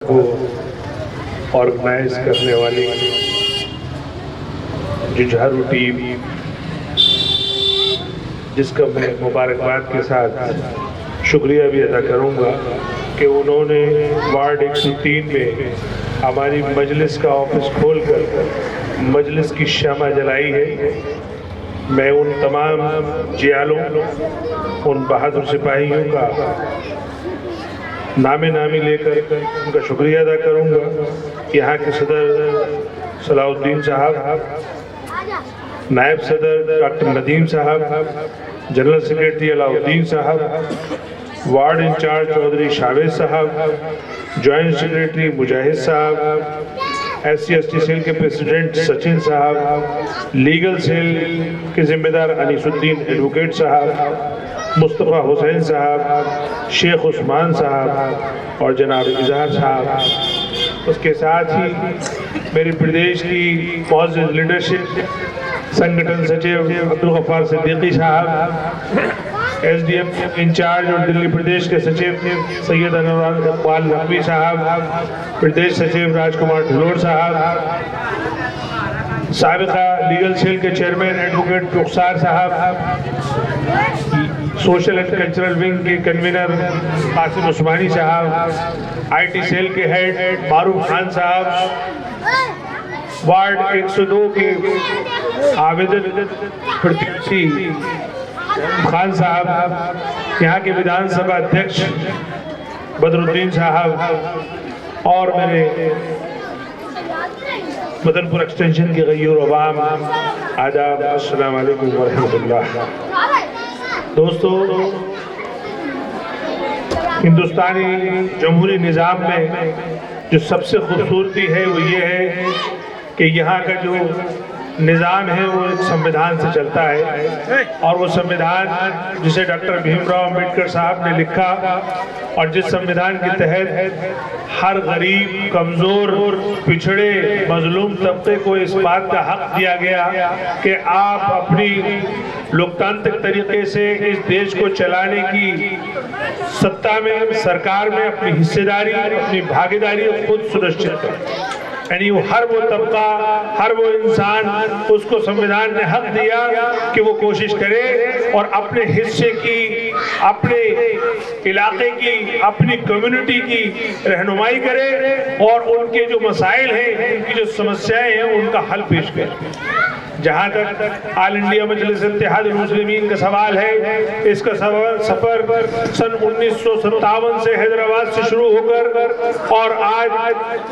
को ऑर्गेनाइज करने वाली जुझारू टीम, जिसका मैं मुबारकबाद के साथ शुक्रिया भी अदा करूंगा कि उन्होंने वार्ड 103 में हमारी मजलिस का ऑफिस खोलकर मजलिस की शमा जलाई है। मैं उन तमाम जियालों, उन बहादुर सिपाहियों का नामे नामी लेकर उनका शुक्रिया अदा करूंगा। यहाँ के सदर सलाउद्दीन साहब, नायब सदर डॉक्टर नदीम साहब, जनरल सेक्रेटरी अलाउद्दीन साहब, वार्ड इंचार्ज चौधरी शावेद साहब, जॉइंट सेक्रेटरी मुजाहिद साहब, SC/ST सेल के प्रेसिडेंट सचिन साहब, लीगल सेल के जिम्मेदार अनीसुद्दीन एडवोकेट साहब, मुस्तफ़ा हुसैन साहब, शेख उस्मान साहब और जनाब इजहार साहब। उसके साथ ही मेरे प्रदेश की मौजूद लीडरशिप, संगठन सचिव अब्दुल गफ्फार सिद्दीकी साहब, SDM इंचार्ज और दिल्ली प्रदेश के सचिव सैयद अनुराग इकबाल नकवी साहब, प्रदेश सचिव राजकुमार ढिलोर साहब, साबिका लीगल सेल के चेयरमैन एडवोकेट रुखसार साहब, सोशल एंड कल्चरल विंग के कन्वीनर कासिम उस्मानी साहब, IT सेल के हेड मारूफ खान साहब, वार्ड 102 के आवेदन प्रत्याशी खान साहब, यहाँ के विधानसभा अध्यक्ष बदरुद्दीन साहब और मेरे मदनपुर एक्सटेंशन के गयूर अवाम, आदाब, अस्सलाम वालेकुम व रहमतुल्लाह। दोस्तों, हिंदुस्तानी जमहूरी निज़ाम में जो सबसे खूबसूरती है वो ये है कि यहाँ का जो निज़ाम है वो एक संविधान से चलता है, और वो संविधान जिसे डॉक्टर भीमराव अंबेडकर साहब ने लिखा और जिस संविधान के तहत हर गरीब, कमज़ोर, पिछड़े, मजलूम तबके को इस बात का हक दिया गया कि आप अपनी लोकतांत्रिक तरीके से इस देश को चलाने की सत्ता में, सरकार में अपनी हिस्सेदारी, अपनी भागीदारी खुद सुनिश्चित करें। यानी हर वो तबका, हर वो इंसान, उसको संविधान ने हक दिया कि वो कोशिश करे और अपने हिस्से की, अपने इलाके की, अपनी कम्युनिटी की रहनुमाई करे और उनके जो मसाइल हैं, उनकी जो समस्याएं हैं, उनका हल पेश करे। जहाँ तक ऑल इंडिया मजलिस इत्तेहाद मुस्लिमीन का सवाल है, इसका सफर सन 1957 से हैदराबाद से शुरू होकर और आज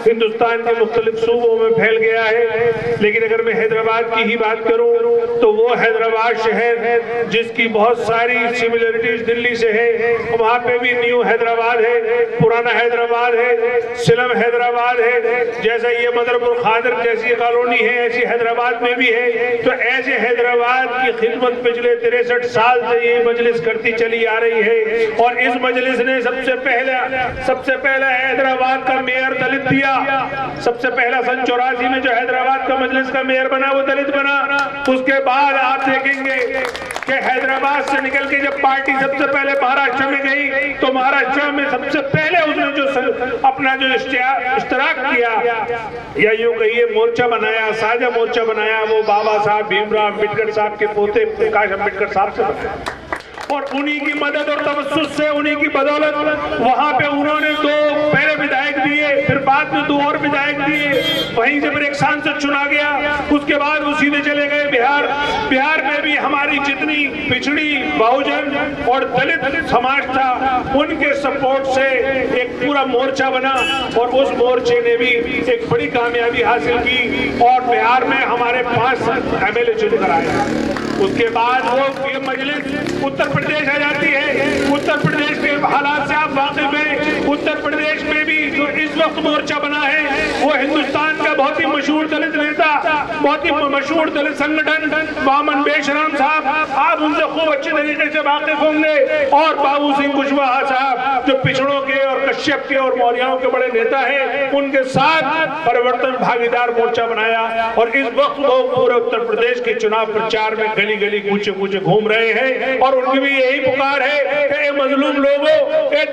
हिंदुस्तान के मुख्तलिफ सूबों में फैल गया है। लेकिन अगर मैं हैदराबाद की ही बात करूं तो वो हैदराबाद शहर है जिसकी बहुत सारी सिमिलरिटीज दिल्ली से है। वहाँ पे भी न्यू हैदराबाद है, पुराना हैदराबाद है, सिलम हैदराबाद है, जैसा ये मदरपुर खादर जैसी कॉलोनी है ऐसी हैदराबाद में भी है। तो ऐसे हैदराबाद की खिदमत पिछले 63 साल से ये मजलिस करती चली आ रही है और इस मजलिस ने सबसे पहला हैदराबाद का मेयर दलित दिया। सबसे पहला सन 84 में जो हैदराबाद का मजलिस का मेयर बना वो दलित बना। उसके बाद आप देखेंगे कि हैदराबाद से निकल के जब पार्टी सबसे पहले महाराष्ट्र में गई तो महाराष्ट्र में सबसे पहले उसने जो अपना जो इश्तराक किया या यूं कहिए मोर्चा बनाया, साझा मोर्चा बनाया, वो बाबा साहब भीमराव अंबेडकर साहब के पोते प्रकाश अंबेडकर साहब से बनाया। और उन्हीं की मदद और तवस्सुस से, उन्हीं की बदौलत वहां पे उन्होंने 2 पहले विधायक दिए, फिर बाद में 2 और विधायक दिए। वहीं से फिर एक सांसद चुना गया। उसके बाद वो सीधे चले गए बिहार में भी हमारी जितनी पिछड़ी, बहुजन और दलित समाज था, उनके सपोर्ट से एक पूरा मोर्चा बना और उस मोर्चे ने भी एक बड़ी कामयाबी हासिल की और बिहार में हमारे 5 MLA चुनकर आए। उसके बाद वो ये मजलिस उत्तर प्रदेश आ जाती है। उत्तर प्रदेश के हालात से आप वाकिफ हैं। उत्तर प्रदेश में भी जो इस वक्त मोर्चा बना है वो हिंदुस्तान का बहुत ही मशहूर दलित नेता, बहुत ही मशहूर दलित संगठन वामन बेशराम साहब, आप उनसे खूब अच्छे तरीके से वाकिफ होंगे, और बाबू सिंह कुशवाहा साहब जो पिछड़ों के और कश्यप के और मौर्यों के बड़े नेता हैं, उनके साथ परिवर्तन भागीदार मोर्चा बनाया। और इस वक्त वो पूरे उत्तर प्रदेश के चुनाव प्रचार में गली गली कूचे कूचे घूम रहे हैं और उनकी भी यही पुकार है कि मजलूम लोगों,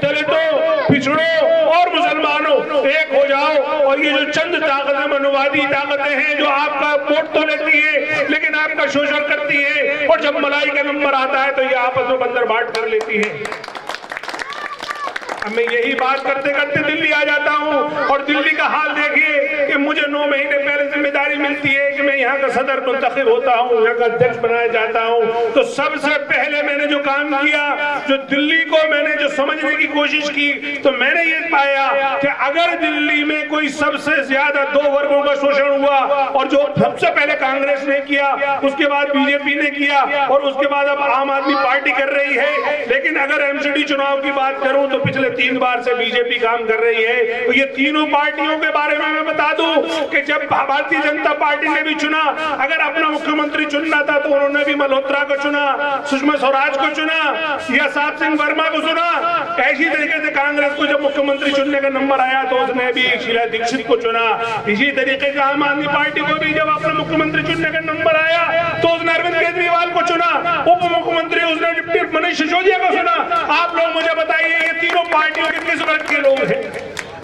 दलितों, पिछड़ों और मुसलमानों, एक हो जाओ। और ये जो चंद ताकतें, मनुवादी ताकतें हैं जो आपका वोट तो लेती है लेकिन आपका शोषण करती है, और जब मलाई का नंबर आता है तो ये आपस में बंदर बांट कर लेती है। अब मैं यही बात करते करते दिल्ली आ जाता हूँ, और दिल्ली का हाल देखिए कि मुझे 9 महीने पहले जिम्मेदारी मिलती है कि मैं यहाँ का सदर मुंतखब होता हूँ, यहाँ का अध्यक्ष बनाया जाता हूँ। तो सबसे पहले मैंने जो काम किया, जो दिल्ली को मैंने जो समझने की कोशिश की, तो मैंने ये पाया कि अगर दिल्ली में कोई सबसे ज्यादा 2 वर्गों का शोषण हुआ, और जो सबसे पहले कांग्रेस ने किया, उसके बाद बीजेपी ने किया, और उसके बाद अब आम आदमी पार्टी कर रही है। लेकिन अगर एमसीडी चुनाव की बात करूं तो पिछले 3 बार से बीजेपी काम कर रही है। तो ये तीनों पार्टियों के बारे में मैं बता दूं कि जब भारतीय जनता पार्टी ने भी चुना, अगर अपना मुख्यमंत्री चुनना था तो उन्होंने भी मल्होत्रा को चुना, सुषमा स्वराज को चुना, या सात सिंह वर्मा को चुना। ऐसी तरीके से कांग्रेस को जब मुख्यमंत्री चुनने का नंबर आया तो उसने भी शीला दीक्षित को चुना। इसी तरीके से आम आदमी पार्टी को भी जब अपना मुख्यमंत्री चुनने का नंबर आया तो उसने अरविंद केजरीवाल को चुना, उप मुख्यमंत्री उसने डिप्टी मनीष सिसोदिया को चुना। आप लोग मुझे बताइए ये तीनों पार्टियों के किस वर्ग के लोग हैं?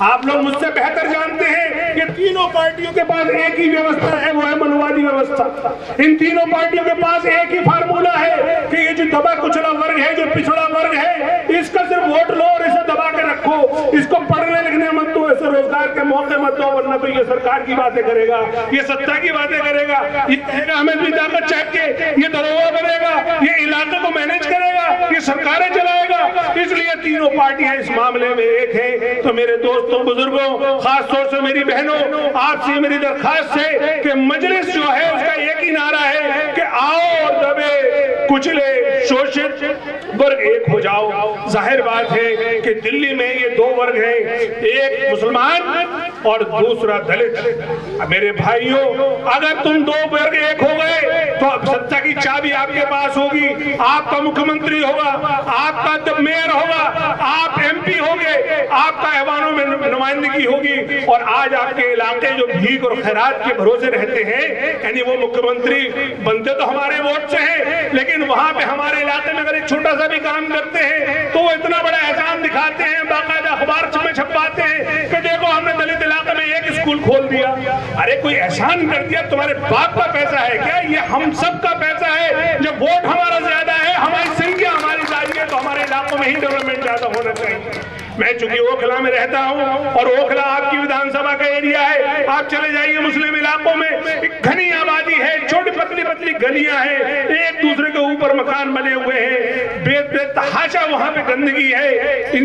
आप लोग मुझसे बेहतर जानते हैं कि तीनों पार्टियों के पास एक ही व्यवस्था है, वो है मनुवादी व्यवस्था। इन तीनों पार्टियों के पास एक ही फार्मूला है कि ये जो दबा कुचला वर्ग है, जो पिछड़ा वर्ग है, इसका सिर्फ वोट लो और इसे दबा के रखो, इसको पढ़ने लिखने मत दो, इसे रोजगार के मौके मत दो, वरना तो ये सरकार की बातें करेगा, ये सत्ता की बातें करेगा, ये कहेगा हमें भी ताकत चाहिए, ये दरोगा बनेगा, ये इलाके को मैनेज करेगा, ये सरकारें चलाएगा। इसलिए तीनों पार्टियां इस मामले में एक है। तो मेरे दोस्तों, बुजुर्गों, खास तौर से मेरी बहनों, आपसे मेरी दरखास्त है कि मजलिस जो है उसका एक ही नारा है कि आओ और दबे कुचले शोषित वर्ग एक हो जाओ। जाहिर बात है कि दिल्ली में ये 2 वर्ग हैं, एक मुसलमान और दूसरा दलित। मेरे भाइयों, अगर तुम 2 वर्ग एक हो गए तो अब सत्ता की चाबी आपके पास होगी, आपका मुख्यमंत्री होगा, आपका मेयर होगा, आप एमपी होंगे, आपका ऐवानों में नुमाइंदगी होगी। और आज आपके इलाके जो भीख और खैरात के भरोसे रहते हैं, यानी वो मुख्यमंत्री बनते तो हमारे वोट से हैं, लेकिन वहां पे हमारे इलाके में अगर एक छोटा सा भी काम करते हैं तो वो इतना बड़ा एहसान दिखाते हैं, बाकायदा अखबार में छपवाते हैं कि देखो हमने दलित इलाके में एक स्कूल खोल दिया। अरे कोई एहसान कर दिया? तुम्हारे बाप का पैसा है क्या? ये हम सब का पैसा है। जब वोट हमारा ज्यादा है, हमारी संख्या हमारी ज्यादा है, तो हमारे इलाकों में ही डेवलपमेंट ज्यादा होना चाहिए। मैं चूंकि ओखला में रहता हूं, और ओखला आपकी विधानसभा का एरिया है, आप चले जाइए मुस्लिम इलाकों में, एक घनी आबादी है, छोटी पतली पतली गलियां हैं, एक दूसरे के ऊपर मकान बने हुए हैं, बेतहाशा वहां पे गंदगी है,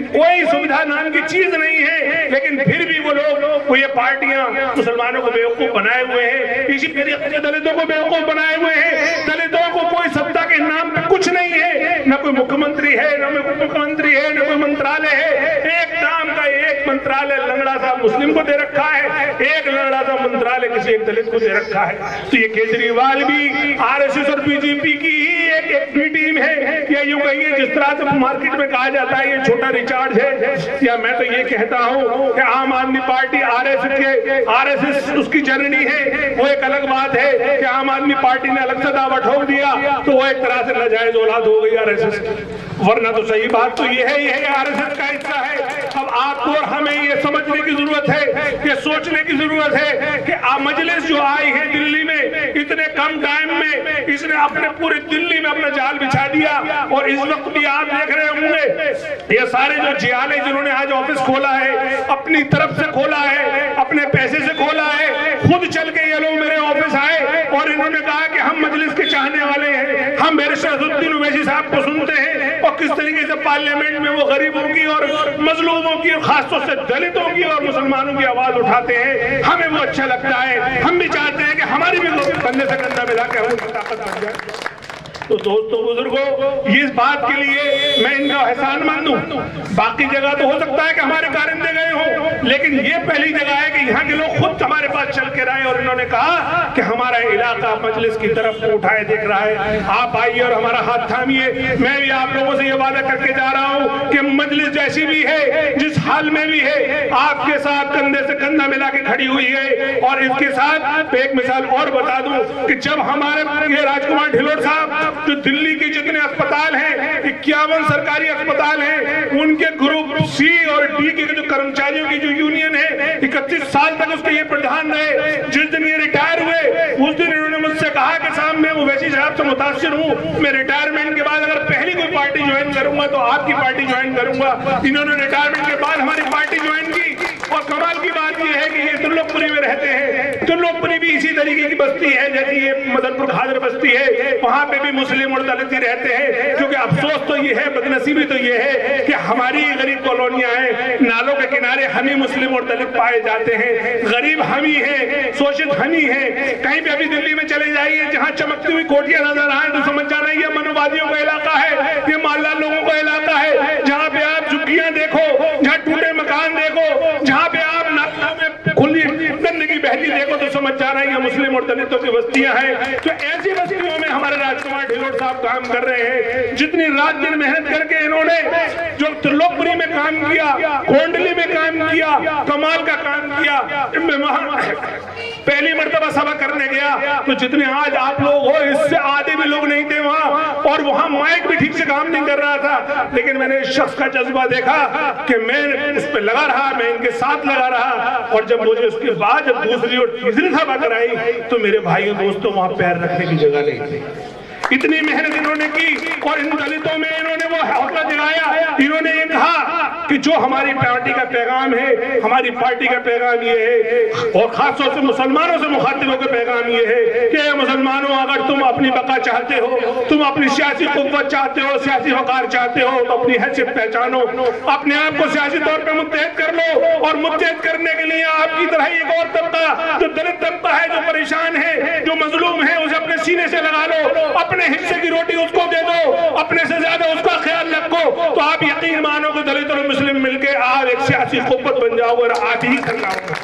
कोई सुविधा नाम की चीज नहीं है। लेकिन फिर भी वो लोग, वो ये पार्टियां मुसलमानों को बेवकूफ बनाए हुए हैं, इसी तरीके से दलितों को बेवकूफ बनाए हुए हैं। दलितों को कोई सत्ता के नाम पे कुछ नहीं है, न कोई मुख्यमंत्री है, न कोई मुख्यमंत्री है, न कोई मंत्रालय है। एक नाम का एक मंत्रालय लंगड़ा सा मुस्लिम को दे रखा है, एक लंगड़ा सा मंत्रालय किसी एक दलित को दे रखा है। तो ये केजरीवाल भी आरएसएस और बीजेपी की ही एक बी टीम है, या यूं कहिए जिस तरह से मार्केट में कहा जाता है ये छोटा रिचार्ज है। या मैं तो ये कहता हूं कि आम आदमी पार्टी आरएसएस उसकी जननी है, वो एक अलग बात है कि आम आदमी पार्टी ने अलग से दावा ठोक दिया तो वो एक तरह से नाजायज औलाद हो गई आरएसएस। वरना तो सही बात तो ये है आरएसएस का हिस्सा है। अब आपको और हमें ये समझने की जरूरत है, ये सोचने की जरूरत है कि मजलिस जो आई है दिल्ली में इतने कम टाइम में, इसने अपने पूरे दिल्ली में अपना जाल बिछा दिया। और इस वक्त भी आप देख रहे होंगे ये सारे जो जियाले जिन्होंने आज ऑफिस खोला है, अपनी तरफ से खोला है, अपने पैसे से खोला है, खुद चल के ये लोग मेरे ऑफिस आए और इन्होंने कहा कि हम मजलिस के चाहने वाले हैं, हम बैरिस्टर असदुद्दीन ओवैसी साहब को सुनते हैं और किस तरीके से पार्लियामेंट में वो गरीबों की और मजलूमों की और खासतौर से दलितों की और मुसलमानों की आवाज उठाते हैं। हमें वो अच्छा लगता है, हम भी चाहते हैं कि हमारी भी कंधे से कंधा मिला के हमारी ताकत बन जाए। तो दोस्तों, बुजुर्गों, इस बात के लिए मैं इनका एहसान मानूं। बाकी जगह तो हो सकता है कि हमारे कारिंदे गए हों, लेकिन ये पहली जगह है कि यहाँ के लोग खुद हमारे पास चल के आए और इन्होंने कहा कि हमारा इलाका मजलिस की तरफ उठाए देख रहा है, आप आइए और हमारा हाथ थामिए। मैं भी आप लोगों से ये वादा करके जा रहा हूँ कि मजलिस जैसी भी है, जिस हाल में भी है, आपके साथ कंधे से कंधा मिला के खड़ी हुई है। और इसके साथ एक मिसाल और बता दूं कि जब हमारे राजकुमार ढिलोट साहब जो दिल्ली के जितने अस्पताल हैं, 51 सरकारी अस्पताल हैं, उनके ग्रुप सी और डी के जो कर्मचारियों की जो यूनियन है, 31 साल तक उसके ये प्रधान रहे। जिस दिन ये रिटायर हुए उस दिन इन्होंने मुझसे कहा कि साहब मैं ओवैसी साहब से मुतासिर हूँ, मैं रिटायरमेंट के बाद अगर पहली कोई पार्टी ज्वाइन करूंगा तो आपकी पार्टी ज्वाइन करूंगा। इन्होंने रिटायरमेंट के बाद हमारी पार्टी ज्वाइन की। और कमाल की बात यह है कि ये त्रिलोकपुरी में रहते हैं। त्रिलोकपुरी भी इसी तरीके की बस्ती है जैसी ये मदनपुर खादर बस्ती है, वहां पे भी मुस्लिम और दलित ही रहते हैं। क्योंकि अफसोस तो ये है, बदनसीबी तो ये है कि हमारी गरीब कॉलोनियां हैं, नालों के किनारे हम ही मुस्लिम और दलित पाए जाते हैं। गरीब हम ही है, शोषित हम ही है। कहीं भी अभी दिल्ली में चले जाइए, जहां चमकती हुई कोठियां नजर आए तो समझ जाना ये मनोवादियों का इलाका है, ये मालदार लोगों का इलाका है। जहां पे आप झुग्गियां देखो, जहां टूटे मकान देखो, जहां पे आप नालों में खुली गंदगी बहती देखो तो समझ जाना ये मुस्लिम और दलितों की बस्तियां हैं। तो ऐसी बस्तियों में हमारे राजकुमार ढिल्लोड़ साहब काम कर रहे हैं। जितनी रात दिन मेहनत करके इन्होंने जो त्रिलोकपुरी में काम किया, कोंडली में काम किया, कमाल का काम किया। पहली मर्तबा सभा करने गया तो जितने आज आप लोग हो, इससे आधे भी लोग नहीं थे वहां, और वहां माइक भी ठीक से काम नहीं कर रहा था। लेकिन मैंने इस शख्स का जज्बा देखा कि मैं उस पर लगा रहा, मैं इनके साथ लगा रहा। और जब मुझे उसके बाद जब दूसरी और तीसरी सभा कराई तो मेरे भाइयों दोस्तों वहां पैर रखने की जगह नहीं थी। इतनी मेहनत इन्होंने की और इन दलितों में इन्होंने वो हौसला दिलाया। इन्होंने ये कहा कि जो हमारी पार्टी का पैगाम है, हमारी पार्टी का पैगाम ये है, और खासतौर से मुसलमानों से मुखातिब होकर पैगाम ये है कि मुसलमानों, अगर तुम अपनी बका चाहते हो, तुम अपनी सियासी कुव्वत चाहते हो, सियासी वकार चाहते हो, तो अपनी हैसियत पहचानो, अपने आप को सियासी तौर पर मुत्तहद कर लो। और मुत्तहद करने के लिए आपकी तरह एक और तबका, जो दलित तबका है, जो परेशान है, जो मजलूम है, उसे अपने सीने से लगा लो, अपने हिस्से की रोटी उसको दे दो, अपने से ज्यादा उसका ख्याल रखो। तो आप यकीन मानो कि दलित और मुस्लिम मिलकर आप एक सियासी कुव्वत बन जाओगे और आप ही करना होगा।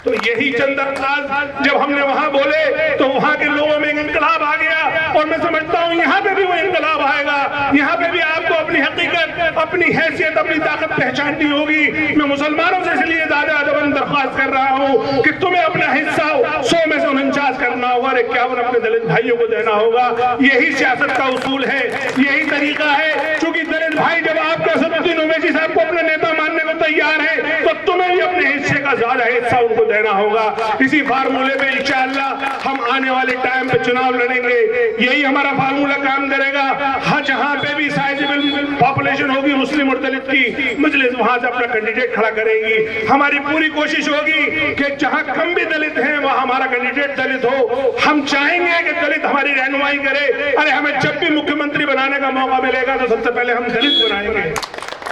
तो यही चंद अल्फाज जब हमने वहां बोले तो वहां के लोगों में इंकलाब आ गया। और मैं समझता हूं यहाँ पे भी वो इंकलाब आएगा। यहाँ पे भी आपको अपनी हकीकत, अपनी हैसियत, अपनी ताकत पहचाननी होगी। मैं मुसलमानों से इसलिए ज्यादा अदबन दरख्वास्त कर रहा हूँ कि तुम्हें अपना हिस्सा 100 में से 49 करना होगा और 51 अपने दलित भाइयों को देना होगा। यही सियासत का उसूल है, यही तरीका है। क्योंकि दलित भाई जब आपका असदुद्दीन ओवैसी साहब को अपना नेता मानने को तैयार है तो तुम्हें भी अपने हिस्से का ज्यादा हिस्सा उनको देना होगा। इसी फार्मूले पे इंशाअल्लाह हम आने वाले टाइम पे चुनाव लड़ेंगे। यही हमारा फार्मूला काम करेगा। हाँ, जहां पे भी साइजेबल पॉपुलेशन होगी मुस्लिम और दलित की, मजलिस वहां से अपना कैंडिडेट खड़ा करेगी। हमारी पूरी कोशिश होगी कि जहां कम भी दलित हैं वहां हमारा कैंडिडेट दलित हो। हम चाहेंगे कि दलित हमारी रहनुमाई करे। अरे हमें जब भी मुख्यमंत्री बनाने का मौका मिलेगा तो सबसे पहले हम दलित बनाएंगे।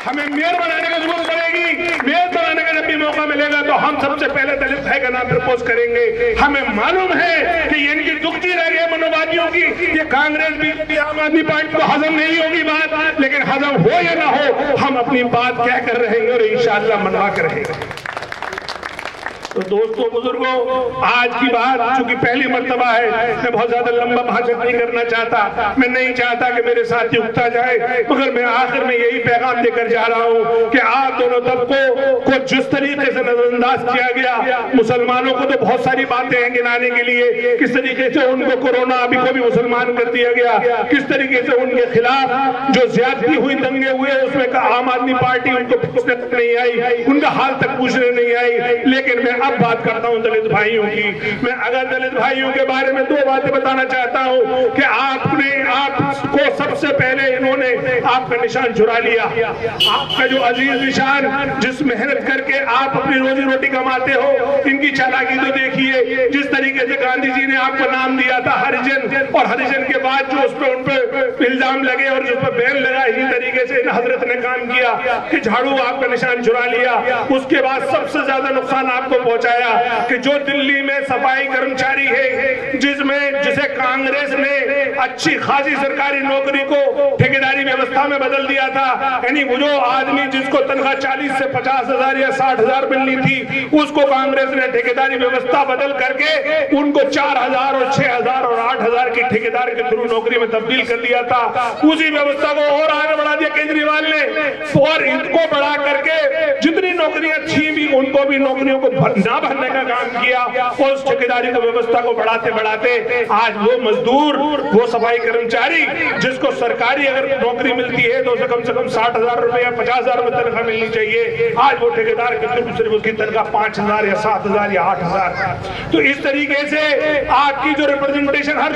हमें मेयर बनाने की जरूरत पड़ेगी, मेयर बनाने का जब भी मौका मिलेगा तो हम सबसे पहले दलित भाई का नाम प्रपोज करेंगे। हमें मालूम है कि इनकी दुखती रह गई मनोवादियों की, ये कांग्रेस भी आम आदमी पार्टी को हजम नहीं होगी बात, लेकिन हजम हो या ना हो हम अपनी बात कह कर रहेंगे और इंशाअल्लाह मनवा कर रहेंगे। तो दोस्तों बुजुर्गों, आज की बात चूंकि पहली मर्तबा है, मैं बहुत ज्यादा लंबा भाषण नहीं करना चाहता। मैं नहीं चाहता कि मेरे साथी उगता जाए, मगर मैं आखिर में यही पैगाम देकर जा रहा हूँ कि आप दोनों तबकों को जिस तरीके से नजरअंदाज किया गया, मुसलमानों को तो बहुत सारी बातें हैं गिनाने के लिए, किस तरीके से उनको कोरोना अभी को भी मुसलमान कर दिया गया, किस तरीके से उनके खिलाफ जो ज्यादती हुई, दंगे हुए, उसमें आम आदमी पार्टी उनको पूछने तक नहीं आई, उनका हाल तक पूछने नहीं आई। लेकिन मैं अब बात करता हूं दलित भाइयों की। मैं अगर दलित भाइयों के बारे में 2 बातें बताना चाहता हूं कि आपको सबसे पहले इन्होंने आपका निशान चुरा लिया। आपका जो अजीज निशान, जिस मेहनत करके आप अपनी रोजी रोटी कमाते हो, इनकी चालाकी तो देखिए। जिस तरीके से गांधी जी ने आपको नाम दिया था हरिजन, और हरिजन के बाद जो उस पर उन पर इल्जाम लगे और जिस पर बैन लगा, इसी तरीके से इन हजरत ने काम किया कि झाड़ू आपका निशान चुरा लिया। उसके बाद सबसे ज्यादा नुकसान आपको पहुंचाया कि जो दिल्ली में सफाई कर्मचारी है, जिसे कांग्रेस ने अच्छी खासी सरकारी नौकरी को ठेकेदारी व्यवस्था में बदल दिया था, यानी वो जो आदमी जिसको तनख्वाह 40 से 50 हजार या 60 हजार मिलनी थी, उसको कांग्रेस ने ठेकेदारी व्यवस्था बदल करके उनको 4000 और 6000 और 8000 की ठेकेदार के थ्रू नौकरी में तब्दील कर दिया था। उसी व्यवस्था को और आगे बढ़ा दिया केजरीवाल ने, और इनको बढ़ा करके जितनी नौकरियां थी भी उनको भी नौकरियों को ना भरने का काम किया और उस ठेकेदारी को व्यवस्था को बढ़ाते बढ़ाते आज वो मजदूर, वो सफाई कर्मचारी जिसको सरकारी अगर नौकरी मिलती है तो उसे कम से कम 60,000 रुपए या 50,000 रुपए तनख्वाह मिलनी चाहिए, आज वो ठेकेदार की सिर्फ उसकी तनख्वाह 5,000 या 7,000 या 8,000। तो इस तरीके से आपकी जो रिप्रेजेंटेशन हर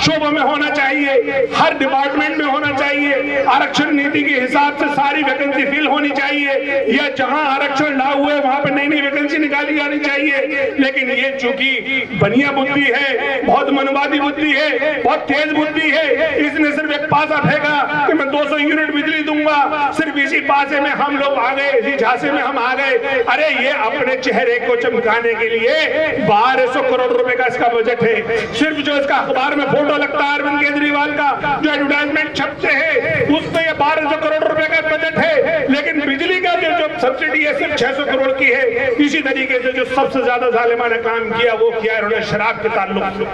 शोबे में होना चाहिए, हर डिपार्टमेंट में होना चाहिए, आरक्षण नीति के हिसाब से सारी वैकेंसी फिल होनी चाहिए, या जहां आरक्षण लागू है वहां पर नई नई वैकेंसी निकाली जानी चाहिए। लेकिन ये चूंकि बनिया बुद्धि है, बहुत मनवादी बुद्धि है, बहुत तेज बुद्धि है, इसने सिर्फ एक पासा फेंका कि मैं 200 यूनिट बिजली दूंगा, सिर्फ इसी पासे में हम लोग आ गए, इसी झांसे में हम आ गए। अरे ये अपने चेहरे को चमकाने के लिए 1200 करोड़ रुपए का इसका बजट है। सिर्फ जो इसका अखबार में फोटो लगता है अरविंद केजरीवाल का, जो एडवर्टाइजमेंट छपते हैं उसमें ये 1200 करोड़ रुपए का बजट है। लेकिन बिजली का जो सब्सिडी है सिर्फ 600 करोड़ की है। इसी तरीके से जो सबसे ज्यादा जालिमाना काम किया वो किया उन्होंने शराब के ताल्लुक से।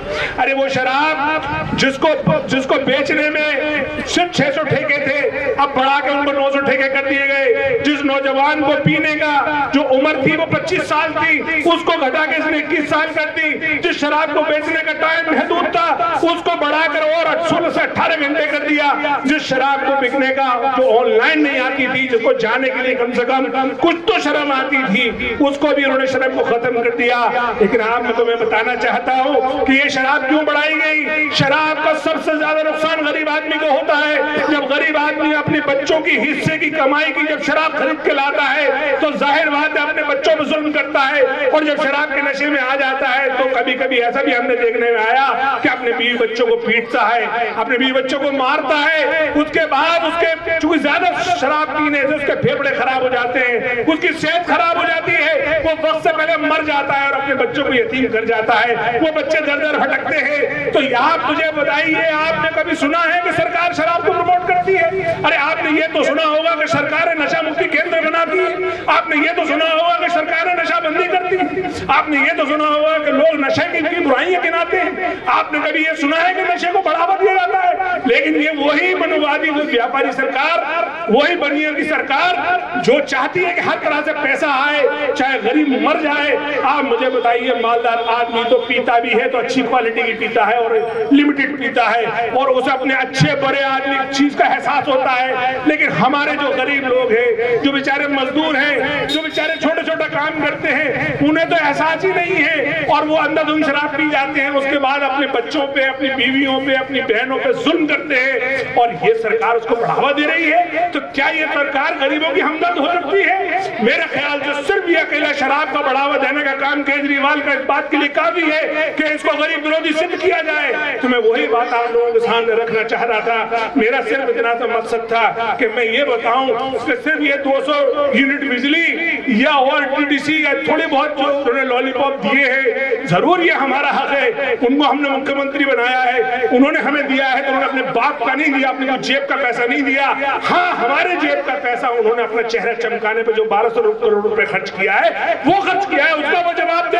अरे वो शराब जिसको बेचने में सिर्फ 600 ठेके थे, अब बढ़ा के उनको 900 ठेके कर दिए गए। जिस नौजवान को पीने का जो उम्र थी वो 25 साल थी, उसको घटा के इसने 21 साल कर दी। जिस शराब को बेचने का टाइम महदूद था उसको बढ़ाकर और 16 से 18 घंटे कर दिया। जिस शराब को बिकने का जो ऑनलाइन नहीं आती थी, जिसको जाने के लिए कम से कम कुछ तो शर्म आती थी, उसको भी उन्होंने शर्म को खत्म कर दिया। लेकिन आप मैं तुम्हें बताना चाहता हूँ कि ये शराब क्यों बढ़ाई गई। शराब का सबसे ज्यादा नुकसान गरीब आदमी को होता है। जब गरीब आदमी अपने बच्चों की हिस्से की कमाई की जब शराब खरीद के लाता है तो जाहिर बात है अपने बच्चों पर जुल्म करता है, और जब शराब के नशे में आ जाता है तो कभी कभी ऐसा भी हमने देखने में आया कि अपने बीवी बच्चों को पीटता है, अपने बीवी बच्चों को मारता है। उसके बाद उसके चूंकि ज्यादा शराब पीने से उसके फेफड़े खराब हो जाते हैं, उसकी सेहत खराब हो जाती है, वो वक्त से पहले मर जाता है और अपने बच्चों को यतीम कर जाता है। वो बच्चे दर दर भटकते हैं। तो आप मुझे बताइए, आपने कभी सुना है कि सरकार शराब को प्रमोट करती है? अरे आपने ये तो सुना होगा कि सरकार नशा मुक्ति केंद्र बनाती है, आपने ये तो सुना होगा कि सरकार नशा बंदी करती है, आपने ये तो सुना होगा कि लोग नशे की बुराइयां गिनाते हैं, आपने कभी ये सुना है कि नशे को बढ़ावा दिया जाता है? लेकिन ये वही मनोवादी व्यापारी सरकार, वही बनिया की सरकार जो चाहती है कि हर तरह से पैसा आए, चाहे गरीब मर जाए। आप मुझे बताइए, मालदार आदमी तो पीता भी है तो अच्छी क्वालिटी की पीता है और लिमिटेड पीता है, और उसे अपने अच्छे बड़े आदमी चीज का एहसास होता है। लेकिन हमारे जो गरीब लोग हैं, जो बेचारे मजदूर हैं, जो बेचारे छोटे छोटे काम करते हैं, उन्हें तो एहसास ही नहीं है और वो अंधाधुंध शराब पी जाते हैं। उसके बाद अपने बच्चों पे, अपनी बीवियों पे, अपनी बहनों पे जुल्म करते हैं, और ये सरकार उसको बढ़ावा दे रही है। तो क्या ये सरकार गरीबों की हमदर्द हो सकती है? मेरे ख्याल से सिर्फ ये अकेला शराब का बढ़ावा देने का काम केजरीवाल का इस बात के लिए काफी है कि इसको गरीब विरोधी सिद्ध किया जाए। तो मैं वही बात आप लोगों के सामने रखना चाह रहा था। मेरा सिर्फ इतना सा मकसद था कि मैं ये बताऊं कि सिर्फ ये 200 यूनिट बिजली या और टीडीसी या थोड़ी बहुत जो उन्होंने लॉलीपॉप दिए हैं, जरूर ये हमारा हक है, उनको हमने मुख्यमंत्री बनाया है, उन्होंने हमें दिया है, तो उन्होंने अपने बाप का नहीं दिया, अपने जेब का पैसा नहीं दिया। हाँ, हमारे जेब का पैसा उन्होंने अपना चेहरा चमकाने पे जो 1200 करोड़ रुपए खर्च किया है वो खर्च किया है, उसका वो जवाब दे।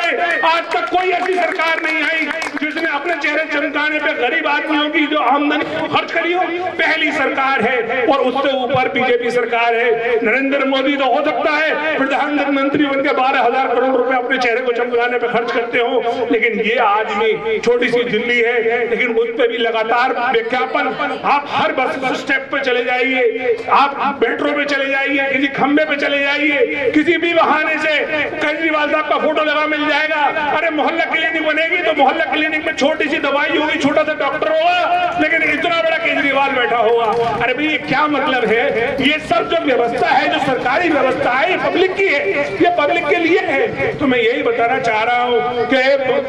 आज तक कोई ऐसी सरकार नहीं आई जिसने अपने चेहरे चमकाने पे गरीब आदमियों की जो आमदनी खर्च करी हो। पहली सरकार है, और उससे ऊपर बीजेपी सरकार है। नरेंद्र मोदी तो हो सकता है प्रधानमंत्री बनकर 12,000 करोड़ रुपए अपने चेहरे को चमकाने पे खर्च करते हो, लेकिन ये आदमी छोटी सी दिल्ली है, लेकिन उस पर भी लगातार विज्ञापन। आप हर बस स्टेप पे चले जाइए, आप मेट्रो पे चले जाइए, किसी खंबे पे चले जाइए, किसी भी बहाने से केजरीवाल साहब का फोटो लगा मिल जाएगा। अरे मोहल्ला क्लिनिक बनेगी तो मोहल्ला क्लिनिक में छोटी सी दवाई होगी, छोटा सा डॉक्टर होगा, लेकिन इतना बड़ा केजरीवाल बैठा होगा। अरे भाई ये क्या मतलब है? ये सब जो व्यवस्था है, जो सरकारी व्यवस्था है, ये पब्लिक की है, ये पब्लिक के लिए है। तो मैं यही बताना चाह रहा हूँ कि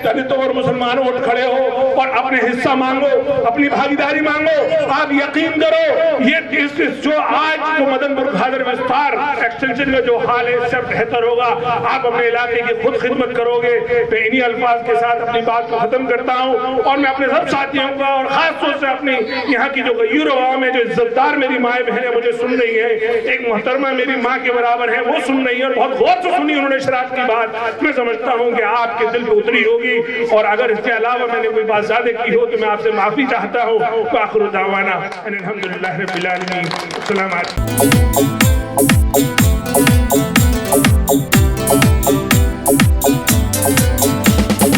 दलितों और मुसलमानों उठ खड़े हो और अपने हिस्सा मांगो, अपनी भागीदारी मांगो। आप यकीन करो, ये जो आज जो मदनपुर घाघर विस्तार एक्सटेंशन में जो हाल है, इससे बेहतर होगा। आप अपने इलाके की खुद खिदमत करोगे। मैं इन्हीं अल्फाज के साथ अपनी बात को खत्म करता हूँ, और मैं अपने सब साथियों का और खास तौर से अपनी यहाँ की जो गयूर आवाम है, जो इज्जतदार मेरी माएँ बहनें मुझे सुन रही है, एक मोहतरमा मेरी माँ के बराबर है, वो सुन रही है और बहुत गौर से सुनी उन्होंने शराब की बात। मैं समझता हूँ कि आपके दिल पे उतरी होगी, और अगर इसके अलावा मैंने कोई बात ज्यादा की हो तो मैं आपसे माफी चाहता हूँ। आखिर दावाना अल्हम्दुलिल्लाह रब्बिल आलमीन। अस्सलाम वालेकुम।